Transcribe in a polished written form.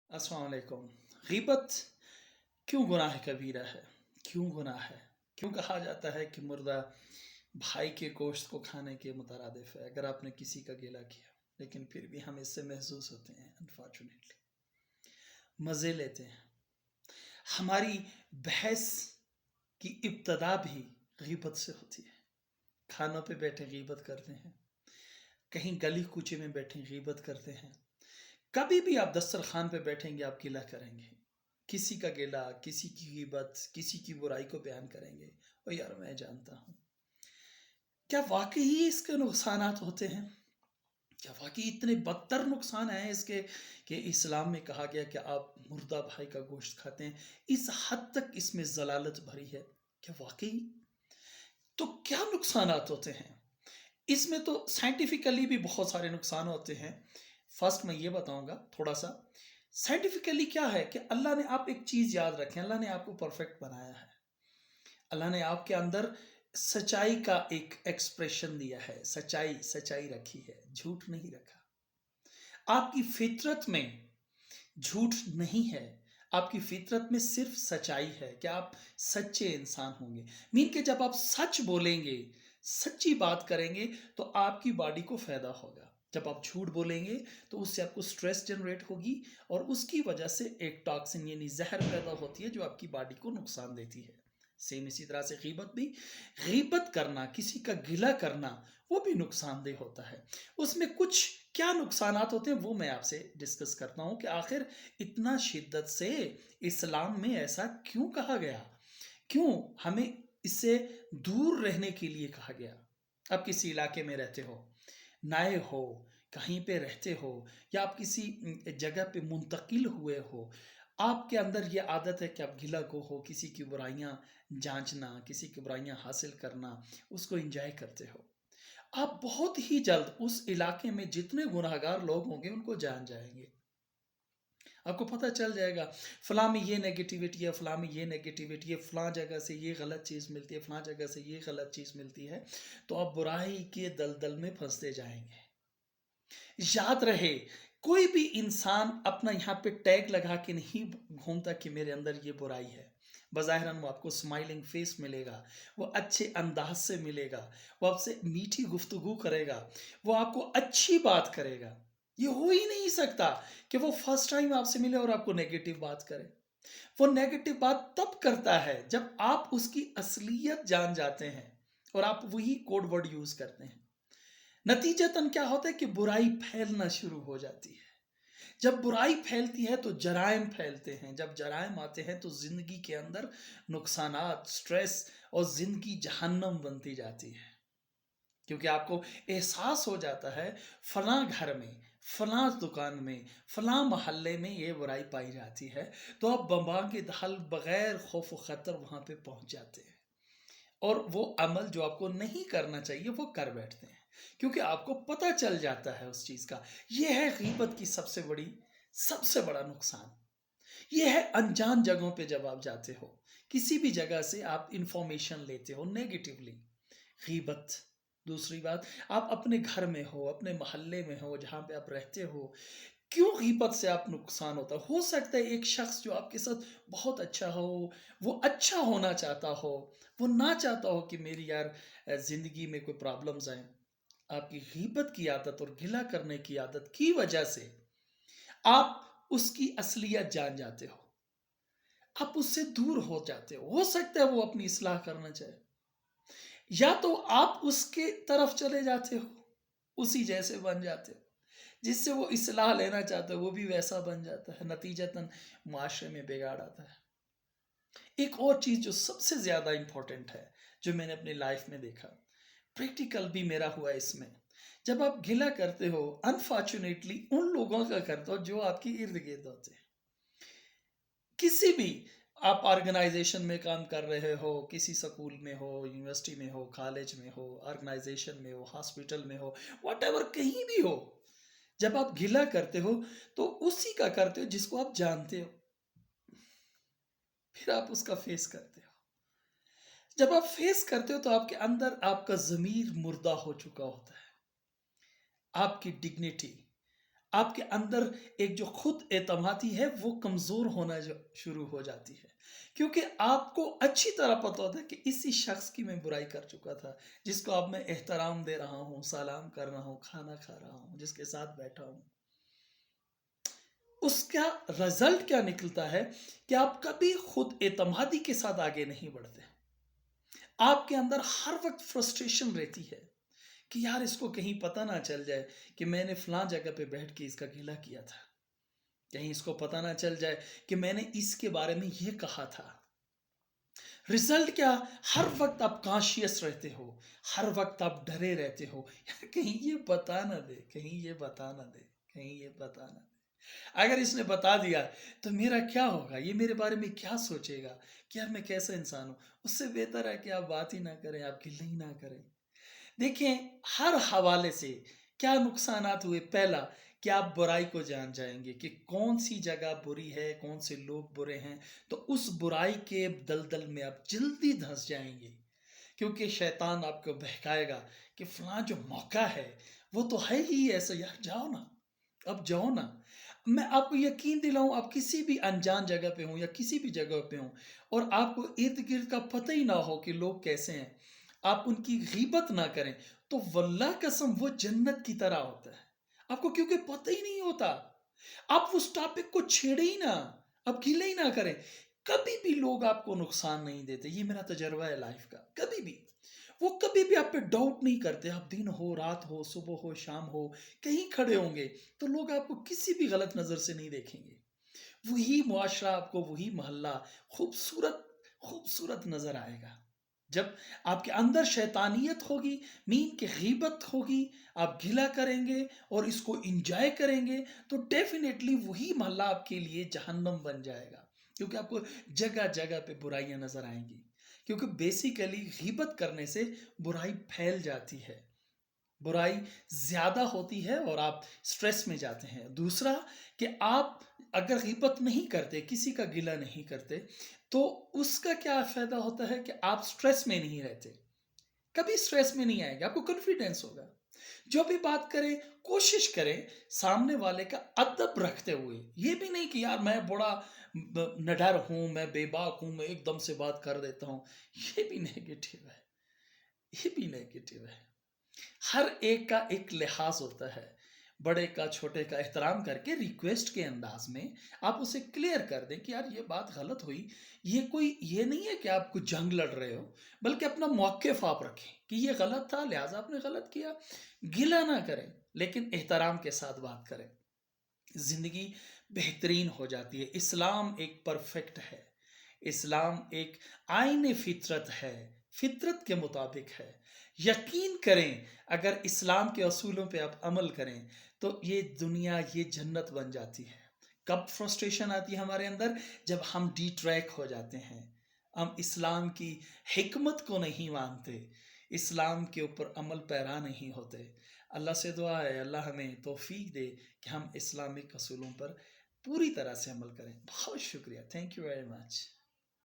अस्सलाम वालेकुम। गीबत क्यों गुनाह कबीरा है? क्यों गुनाह है? क्यों कहा जाता है कि मुर्दा भाई के गोश्त को खाने के मुतरादिफ है अगर आपने किसी का गिला किया, लेकिन फिर भी हम इससे महसूस होते हैं। अनफॉर्चुनेटली मज़े लेते हैं। हमारी बहस की इब्तदा भी गीबत से होती है। खानों पे बैठे गीबत करते हैं, कहीं गली कूचे में बैठे गीबत करते हैं। कभी भी आप दस्तरखान पे बैठेंगे आप गिला करेंगे, किसी का गिला, किसी की गिबत, किसी की बुराई को बयान करेंगे। और यार मैं जानता हूँ, क्या वाकई ही इसके नुकसानात होते हैं? क्या वाकई इतने बदतर नुकसान हैं इसके कि इस्लाम में कहा गया कि आप मुर्दा भाई का गोश्त खाते हैं? इस हद तक इसमें जलालत भरी है। क्या वाकई? तो क्या नुकसानात होते हैं इसमें? तो साइंटिफिकली भी बहुत सारे नुकसान होते हैं। फर्स्ट मैं ये बताऊंगा थोड़ा सा साइंटिफिकली क्या है कि अल्लाह ने, आप एक चीज़ याद रखें, अल्लाह ने आपको परफेक्ट बनाया है। अल्लाह ने आपके अंदर सच्चाई का एक एक्सप्रेशन दिया है। सच्चाई सच्चाई रखी है, झूठ नहीं रखा। आपकी फितरत में झूठ नहीं है। आपकी फितरत में सिर्फ सच्चाई है कि आप सच्चे इंसान होंगे। मीन के जब आप सच बोलेंगे, सच्ची बात करेंगे, तो आपकी बॉडी को फायदा होगा। जब आप झूठ बोलेंगे तो उससे आपको स्ट्रेस जनरेट होगी और उसकी वजह से एक टॉक्सिन यानी जहर पैदा होती है जो आपकी बॉडी को नुकसान देती है। सेम इसी तरह से गीबत भी, गीबत करना, किसी का गिला करना, वो भी नुकसानदेह होता है। उसमें कुछ क्या नुकसानात होते हैं वो मैं आपसे डिस्कस करता हूँ कि आखिर इतना शिद्दत से इस्लाम में ऐसा क्यों कहा गया, क्यों हमें इससे दूर रहने के लिए कहा गया। आप किसी इलाके में रहते हो, नए हो, कहीं पे रहते हो, या आप किसी जगह पे मुंतकिल हुए हो, आपके अंदर ये आदत है कि आप गिला को हो, किसी की बुराइयां जांचना, किसी की बुराइयां हासिल करना, उसको एंजॉय करते हो। आप बहुत ही जल्द उस इलाके में जितने गुनाहगार लोग होंगे उनको जान जाएंगे। आपको पता चल जाएगा फलां में ये नेगेटिविटी है, फलां में ये नेगेटिविटी है, फलां जगह से ये गलत चीज़ मिलती है, फलां जगह से ये गलत चीज़ मिलती है। तो आप बुराई के दलदल में फंसते जाएंगे। याद रहे, कोई भी इंसान अपना यहाँ पे टैग लगा के नहीं घूमता कि मेरे अंदर ये बुराई है। बज़ाहिरन वो आपको स्माइलिंग फेस मिलेगा, वो अच्छे अंदाज से मिलेगा, वो आपसे मीठी गुफ्तगू करेगा, वो आपको अच्छी बात करेगा। ये हो ही नहीं सकता कि वो फर्स्ट टाइम आपसे मिले और आपको नेगेटिव बात करे। वो नेगेटिव बात तब करता है जब आप उसकी असलियत जान जाते हैं और आप वही कोड वर्ड यूज करते हैं। नतीजतन क्या होता है कि बुराई फैलना शुरू हो जाती है। जब बुराई फैलती है तो जराइम फैलते हैं। जब जराइम आते हैं तो जिंदगी के अंदर नुकसानात, स्ट्रेस और जिंदगी जहन्नम बनती जाती है। क्योंकि आपको एहसास हो जाता है फलां घर में, फलां दुकान में, फलां मोहल्ले में ये बुराई पाई जाती है, तो आप बम्बा के दहल बगैर खौफ ख़तर वहाँ पे पहुँच जाते हैं और वो अमल जो आपको नहीं करना चाहिए वो कर बैठते हैं, क्योंकि आपको पता चल जाता है उस चीज़ का। ये है गीबत की सबसे बड़ा नुकसान। ये है अनजान जगहों पे जब आप जाते हो, किसी भी जगह से आप इंफॉर्मेशन लेते हो नेगेटिवली, गीबत। दूसरी बात, आप अपने घर में हो, अपने मोहल्ले में हो, जहाँ पे आप रहते हो, क्यों गीबत से आप नुकसान होता हो सकता है एक शख्स जो आपके साथ बहुत अच्छा हो, वो अच्छा होना चाहता हो, वो ना चाहता हो कि मेरी यार ज़िंदगी में कोई प्रॉब्लम्स आए। आपकी गीबत की आदत और गिला करने की आदत की वजह से आप उसकी असलियत जान जाते हो, आप उससे दूर हो जाते हो सकता है वो अपनी इस्लाह करना चाहे, या तो आप उसके तरफ चले जाते हो, उसी जैसे बन जाते हो, जिससे वो इस्लाह लेना चाहता है वो भी वैसा बन जाता है। नतीजतन मुआशरे में बिगाड़ आता है। एक और चीज़ जो सबसे ज़्यादा इम्पोर्टेंट है, जो मैंने अपनी लाइफ में देखा, प्रैक्टिकल भी मेरा हुआ इसमें, जब आप गिला करते हो अनफॉर्चुनेटली उन लोगों का करते हो जो आपके इर्द गिर्द होते हैं। किसी भी आप ऑर्गेनाइजेशन में काम कर रहे हो, किसी स्कूल में हो, यूनिवर्सिटी में हो, कॉलेज में हो, ऑर्गेनाइजेशन में हो, हॉस्पिटल में हो, वॉटेवर कहीं भी हो, जब आप गिला करते हो तो उसी का करते हो जिसको आप जानते हो, फिर आप उसका फेस करते हो। जब आप फेस करते हो तो आपके अंदर आपका ज़मीर मुर्दा हो चुका होता है। आपकी डिग्निटी, آپ کے اندر ایک جو خود اعتمادی ہے وہ کمزور ہونا جو شروع ہو جاتی ہے، کیونکہ آپ کو اچھی طرح پتہ ہوتا ہے کہ اسی شخص کی میں برائی کر چکا تھا، جس کو اب میں احترام دے رہا ہوں، سلام کر رہا ہوں، کھانا کھا رہا ہوں، جس کے ساتھ بیٹھا ہوں، اس کا رزلٹ کیا نکلتا ہے کہ آپ کبھی خود اعتمادی کے ساتھ آگے نہیں بڑھتے۔ آپ کے اندر ہر وقت فرسٹریشن رہتی ہے کہ یار اس کو کہیں پتہ نہ چل جائے کہ میں نے فلاں جگہ پہ بیٹھ کے اس کا گلہ کیا تھا، کہیں اس کو پتہ نہ چل جائے کہ میں نے اس کے بارے میں یہ کہا تھا۔ رزلٹ کیا؟ ہر وقت آپ کانشیس رہتے ہو، ہر وقت آپ ڈرے رہتے ہو، یار کہیں یہ بتا نہ دے، کہیں یہ بتا نہ دے، کہیں یہ بتا نہ دے۔ اگر اس نے بتا دیا تو میرا کیا ہوگا، یہ میرے بارے میں کیا سوچے گا کہ یار میں کیسا انسان ہوں۔ اس سے بہتر ہے کہ آپ بات ہی نہ کریں، آپ گلہ ہی نہ کریں۔ دیکھیں، ہر حوالے سے کیا نقصانات ہوئے؟ پہلا کہ آپ برائی کو جان جائیں گے کہ کون سی جگہ بری ہے، کون سے لوگ برے ہیں، تو اس برائی کے دلدل میں آپ جلدی دھنس جائیں گے، کیونکہ شیطان آپ کو بہکائے گا کہ فلاں جو موقع ہے وہ تو ہے ہی ایسا، یار جاؤ نا، اب جاؤ نا۔ میں آپ کو یقین دلاؤں، آپ کسی بھی انجان جگہ پہ ہوں یا کسی بھی جگہ پہ ہوں اور آپ کو ارد گرد کا پتہ ہی نہ ہو کہ لوگ کیسے ہیں، آپ ان کی غیبت نہ کریں، تو واللہ قسم وہ جنت کی طرح ہوتا ہے۔ آپ کو کیونکہ پتہ ہی نہیں ہوتا، آپ اس ٹاپک کو چھیڑے ہی نہ، آپ گلے ہی نہ کریں۔ کبھی بھی لوگ آپ کو نقصان نہیں دیتے، یہ میرا تجربہ ہے لائف کا، کبھی بھی وہ کبھی بھی آپ پہ ڈاؤٹ نہیں کرتے۔ آپ دن ہو، رات ہو، صبح ہو، شام ہو، کہیں کھڑے ہوں گے تو لوگ آپ کو کسی بھی غلط نظر سے نہیں دیکھیں گے۔ وہی معاشرہ آپ کو، وہی محلہ خوبصورت خوبصورت نظر آئے گا۔ جب آپ کے اندر شیطانیت ہوگی، مین کی غیبت ہوگی، آپ گھلا کریں گے اور اس کو انجوائے کریں گے، تو ڈیفینیٹلی وہی محلہ آپ کے لیے جہنم بن جائے گا، کیونکہ آپ کو جگہ جگہ پہ برائیاں نظر آئیں گی، کیونکہ بیسیکلی غیبت کرنے سے برائی پھیل جاتی ہے، برائی زیادہ ہوتی ہے اور آپ سٹریس میں جاتے ہیں۔ دوسرا کہ آپ اگر غیبت نہیں کرتے، کسی کا گلہ نہیں کرتے، تو اس کا کیا فائدہ ہوتا ہے کہ آپ سٹریس میں نہیں رہتے، کبھی سٹریس میں نہیں آئے گا، آپ کو کانفیڈنس ہوگا۔ جو بھی بات کریں، کوشش کریں سامنے والے کا ادب رکھتے ہوئے، یہ بھی نہیں کہ یار میں بڑا نڈر ہوں، میں بے باک ہوں، میں ایک دم سے بات کر دیتا ہوں، یہ بھی نیگیٹو ہے، یہ بھی نیگیٹو ہے۔ ہر ایک کا ایک لحاظ ہوتا ہے، بڑے کا چھوٹے کا احترام کر کے ریکویسٹ کے انداز میں آپ اسے کلیئر کر دیں کہ یار یہ بات غلط ہوئی۔ یہ کوئی یہ نہیں ہے کہ آپ کو جنگ لڑ رہے ہو، بلکہ اپنا موقف آپ رکھیں کہ یہ غلط تھا لہٰذا آپ نے غلط کیا، گلہ نہ کریں لیکن احترام کے ساتھ بات کریں، زندگی بہترین ہو جاتی ہے۔ اسلام ایک پرفیکٹ ہے، اسلام ایک آئین فطرت ہے، فطرت کے مطابق ہے۔ یقین کریں اگر اسلام کے اصولوں پہ آپ عمل کریں تو یہ دنیا، یہ جنت بن جاتی ہے۔ کب فرسٹریشن آتی ہے ہمارے اندر؟ جب ہم ڈی ٹریک ہو جاتے ہیں، ہم اسلام کی حکمت کو نہیں مانتے، اسلام کے اوپر عمل پیرا نہیں ہوتے۔ اللہ سے دعا ہے اللہ ہمیں توفیق دے کہ ہم اسلامک اصولوں پر پوری طرح سے عمل کریں۔ بہت شکریہ، تھینک یو ویری مچ۔